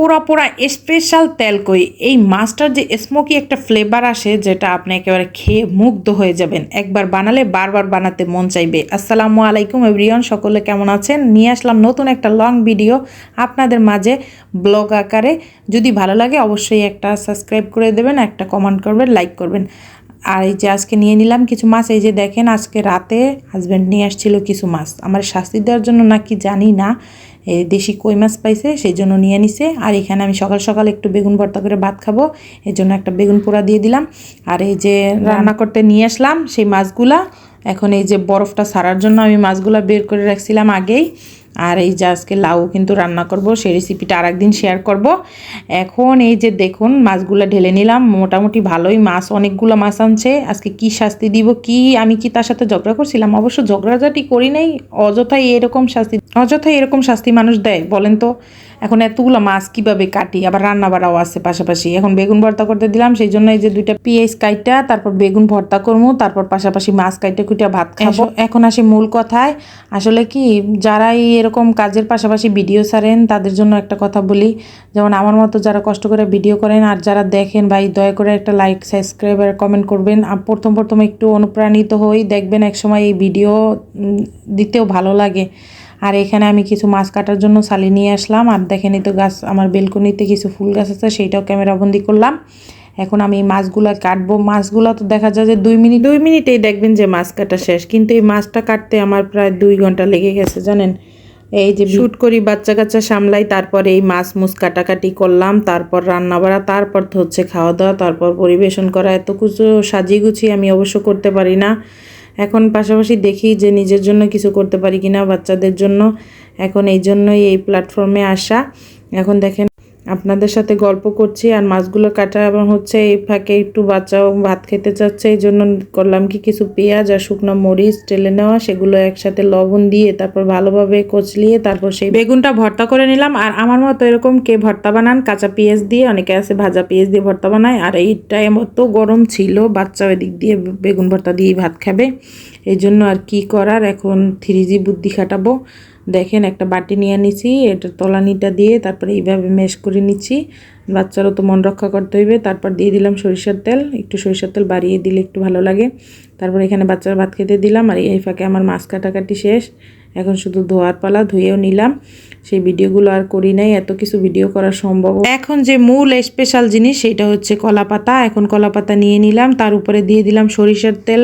পোড়া পোড়া স্পেশাল তেল কই এই মাছটার যে স্মোকি একটা ফ্লেভার আসে যেটা আপনি একেবারে খেয়ে মুগ্ধ হয়ে যাবেন। একবার বানালে বারবার বানাতে মন চাইবে। আসসালামু আলাইকুম এভরিওয়ান, সকলে কেমন আছেন? নিয়ে আসলাম নতুন একটা লং ভিডিও আপনাদের মাঝে ব্লগ আকারে। যদি ভালো লাগে অবশ্যই একটা সাবস্ক্রাইব করে দেবেন, একটা কমেন্ট করবেন, লাইক করবেন। আর এই যে আজকে নিয়ে নিলাম কিছু মাছ। এই যে দেখেন, আজকে রাতে হাজব্যান্ড নিয়ে আসছিল কিছু মাছ। আমার শাস্তি দেওয়ার জন্য নাকি জানি না, এই দেশি কই মাছ পাইছে সেই জন্য নিয়ে নিছে। আর এখানে আমি সকাল সকাল একটু বেগুন ভর্তা করে ভাত খাবো, এই জন্য একটা বেগুন পোড়া দিয়ে দিলাম। আর এই যে রান্না করতে নিয়ে আসলাম সেই মাছগুলা। এখন এই যে বরফটা ছাড়ার জন্য আমি মাছগুলা বের করে রাখছিলাম আগেই। আর এই যে আজকে লাউ কিন্তু রান্না করব, সেই রেসিপিটা আর একদিন শেয়ার করব। এখন এই যে দেখুন মাছগুলো ঢেলে নিলাম। মোটামুটি ভালোই মাছ, অনেকগুলো মাছ আনছে। আজকে কি শাস্তি দিব, আমি কি তার সাথে ঝগড়া করছিলাম? অবশ্য ঝগড়াঝাটি করি নাই। অযথাই এরকম শাস্তি মানুষ দেয় বলেন তো? এখন এতগুলো মাছ কিভাবে কাটি, আবার রান্না বাড়াও আছে পাশাপাশি। এখন বেগুন ভর্তা করতে দিলাম, সেই জন্য এই যে দুইটা পেঁয়াজ কাইটা তারপর বেগুন ভর্তা করবো, তারপর পাশাপাশি মাছ কাইটা কুইটা ভাত খাবো। এখন আসি মূল কথায়। আসলে কি, যারাই এরকম কাজের পাশাপাশি ভিডিও ছাড়েন তাদের জন্য একটা কথা বলি, যেমন আমার মতো যারা কষ্ট করে ভিডিও করেন আর যারা দেখেন, ভাই দয়া করে একটা লাইক, সাবস্ক্রাইব আর কমেন্ট করবেন। প্রথম একটু অনুপ্রাণিত হই, দেখবেন একসময় এই ভিডিও দিতেও ভালো লাগে। আর এখানে আমি কিছু মাছ কাটার জন্য ছালি নিয়ে আসলাম। আর দেখেনি তো গাছ, আমার বেলকনিতে কিছু ফুল গাছ আছে, সেইটাও ক্যামেরাবন্দি করলাম। এখন আমি এই মাছগুলো কাটবো। মাছগুলো তো দেখা যায় যে 2 মিনিটেই দেখবেন যে মাছ কাটা শেষ, কিন্তু এই মাছটা কাটতে আমার প্রায় 2 ঘন্টা লেগে গেছে জানেন। এই যে শুট করি, বাচ্চা কাচ্চা সামলাই, তারপর এই মাছ মুছ কাটাকাটি করলাম, তারপর রান্না বাড়া, তারপর তো হচ্ছে খাওয়া দাওয়া, তারপর পরিবেশন করা। এত কিছু সাজিয়ে গুছিয়ে আমি অবশ্য করতে পারি না। এখন পাশাপাশি দেখি যে নিজের জন্য কিছু করতে পারি কিনা, বাচ্চাদের জন্য। এখন এই জন্যই এই প্ল্যাটফর্মে আসা। এখন দেখেন আপনাদের সাথে গল্প করছি আর মাছগুলো কাটা এবং হচ্ছে এই ফাঁকে একটু বাচ্চাও ভাত খেতে চাচ্ছে, এই জন্য করলাম কি কিছু পেঁয়াজ আর শুকনো মরিচ টেলে নেওয়া, সেগুলো একসাথে লবণ দিয়ে তারপর ভালোভাবে কচলিয়ে তারপর সেই বেগুনটা ভর্তা করে নিলাম। আর আমার মতো এরকম কে ভর্তা বানান কাঁচা পেঁয়াজ দিয়ে, অনেকে আছে ভাজা পেঁয়াজ দিয়ে ভর্তা বানায়। আর এইটা এত গরম ছিল, বাচ্চা ওই দিক দিয়ে বেগুন ভর্তা দিয়েই ভাত খাবে, এই জন্য আর কি করার, এখন 3G বুদ্ধি খাটাবো। দেখেন একটা বাটি নিয়ে নিছি, এটা তলানিটা দিয়ে তারপরে এইভাবে মেশ করে নিচ্ছি। বাচ্চারও তো মন রক্ষা করতে হইবে। তারপর দিয়ে দিলাম সরিষার তেল, একটু সরিষার তেল বাড়িয়ে দিলে একটু ভালো লাগে। তারপর এখানে বাচ্চার ভাত খেতে দিলাম। আর এই ফাঁকে আমার মাছ কাটাকাটি শেষ, এখন শুধু ধোয়ার পালা, ধুয়েও নিলাম। সেই ভিডিওগুলো আর করি নাই, এত কিছু ভিডিও করা সম্ভব। এখন যে মূল স্পেশাল জিনিস সেটা হচ্ছে কলা পাতা। এখন কলা পাতা নিয়ে নিলাম, তার উপরে দিয়ে দিলাম সরিষার তেল।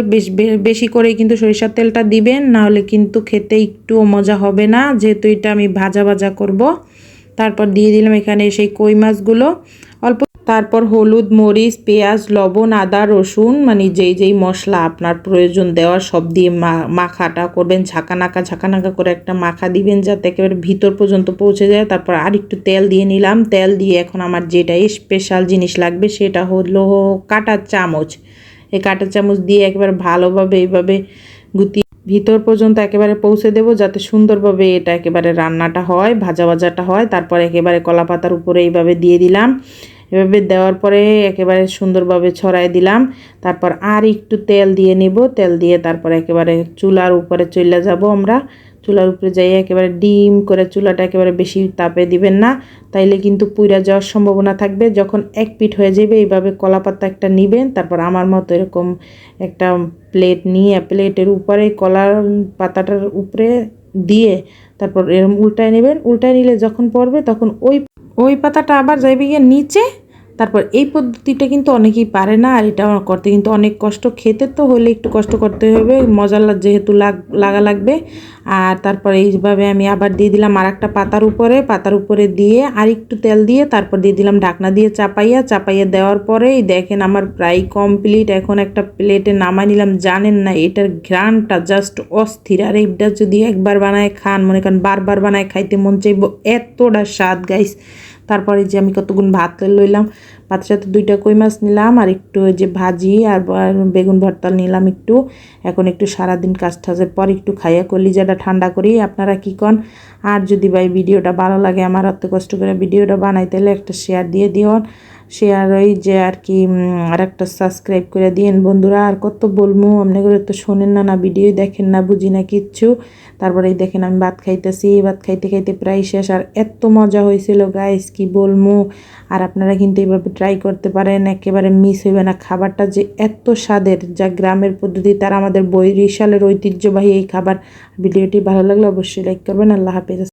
বেশি করে কিন্তু সরিষার তেলটা দিবেন, না হলে কিন্তু খেতে একটুও মজা হবে না, যেহেতু এটা আমি ভাজা করব। তারপর দিয়ে দিলাম এখানে সেই কই মাছগুলো অল্প, তারপর হলুদ, মরিচ, পেঁয়াজ, লবণ, আদা, রসুন, মানে যেই মশলা আপনার প্রয়োজন দেওয়ার সব দিয়ে মাখাটা করবেন। ঝাঁকানাকা করে একটা মাখা দিবেন যাতে একেবারে ভিতর পর্যন্ত পৌঁছে যায়। তারপর আর একটু তেল দিয়ে নিলাম। তেল দিয়ে এখন আমার যেটা স্পেশাল জিনিস লাগবে সেটা হলো কাঁটার চামচ। এই কাঁটার চামচ দিয়ে একেবারে ভালোভাবে এইভাবে গুটিয়ে ভিতর পর্যন্ত একেবারে পৌঁছে দেব, যাতে সুন্দরভাবে এটা একেবারে রান্নাটা হয়, ভাজাটা হয়। তারপর একেবারে কলা পাতার উপরে এইভাবে দিয়ে দিলাম। এভাবে দেওয়ার পরে একেবারে সুন্দরভাবে ছড়াই দিলাম। তারপর আর একটু তেল দিয়ে নিব, তেল দিয়ে তারপর একেবারে চুলার উপরে চলে যাব আমরা। চুলার উপরে যাই একেবারে ডিম করে, চুলাটা একেবারে বেশি তাপে দিবেন না, তাইলে কিন্তু পুড়ে যাওয়ার সম্ভাবনা থাকবে। যখন এক পিঠ হয়ে যাবে এইভাবে কলা পাতা একটা নিবেন, তারপর আমার মতো এরকম একটা প্লেট নিয়ে প্লেটের উপরে কলার পাতাটার উপরে দিয়ে তারপর এরকম উল্টায় নেবেন। উল্টায় নিলে যখন পড়বে তখন ওই পাতাটা আবার যাইবে গিয়ে নিচে। তারপর এই পদ্ধতিটা কিন্তু অনেকেই পারে না, আর এটা আমার করতে কিন্তু অনেক কষ্ট। খেতে তো হলে একটু কষ্ট করতে হবে, মজার যেহেতু লাগা লাগবে। আর তারপর এইভাবে আমি আবার দিয়ে দিলাম আর একটা পাতার উপরে দিয়ে আর একটু তেল দিয়ে তারপর দিয়ে দিলাম ঢাকনা দিয়ে চাপাইয়া দেওয়ার পরে দেখেন আমার প্রায় কমপ্লিট। এখন একটা প্লেটে নামাই নিলাম। জানেন না এটার ঘ্রাণটা জাস্ট অস্থির। আর এইটা যদি একবার বানায় খান, মনে করেন বারবার বানায় খাইতে মন চাইব, এতটা স্বাদ গাইস। তারপরে যে আমি কতগুণ ভাত লইলাম, ভাতের সাথে 2টা কই মাছ নিলাম আর একটু ওই যে ভাজি আর বেগুন ভর্তা নিলাম একটু। এখন একটু সারাদিন কাজ টাজের পর একটু খাইয়া কলিজাটা ঠান্ডা করি। আপনারা কি কন? আর যদি ভাই ভিডিওটা ভালো লাগে, আমার অত কষ্ট করে ভিডিওটা বানাই, তাহলে একটা শেয়ার দিয়ে দিও। শেয়ার ওই যে আর কি আর একটা সাবস্ক্রাইব করে দিয়েন বন্ধুরা। আর কত বলবো, আপনি করে তো শোনেন না, না ভিডিও দেখেন না, বুঝি না কিচ্ছু। তারপরে এই দেখেন আমি ভাত খাইতেছি, ভাত খাইতে খাইতে প্রায় শেষ। আর এত মজা হয়েছিল গাইস, কি বলবো। আর আপনারা কিন্তু এইভাবে ট্রাই করতে পারেন, একেবারে মিস হইবে না। খাবারটা যে এত স্বাদের, যা গ্রামের পদ্ধতি, তার আমাদের বরিশালের ঐতিহ্যবাহী এই খাবার। ভিডিওটি ভালো লাগলে অবশ্যই লাইক করবেন। আল্লাহ হাফেজ।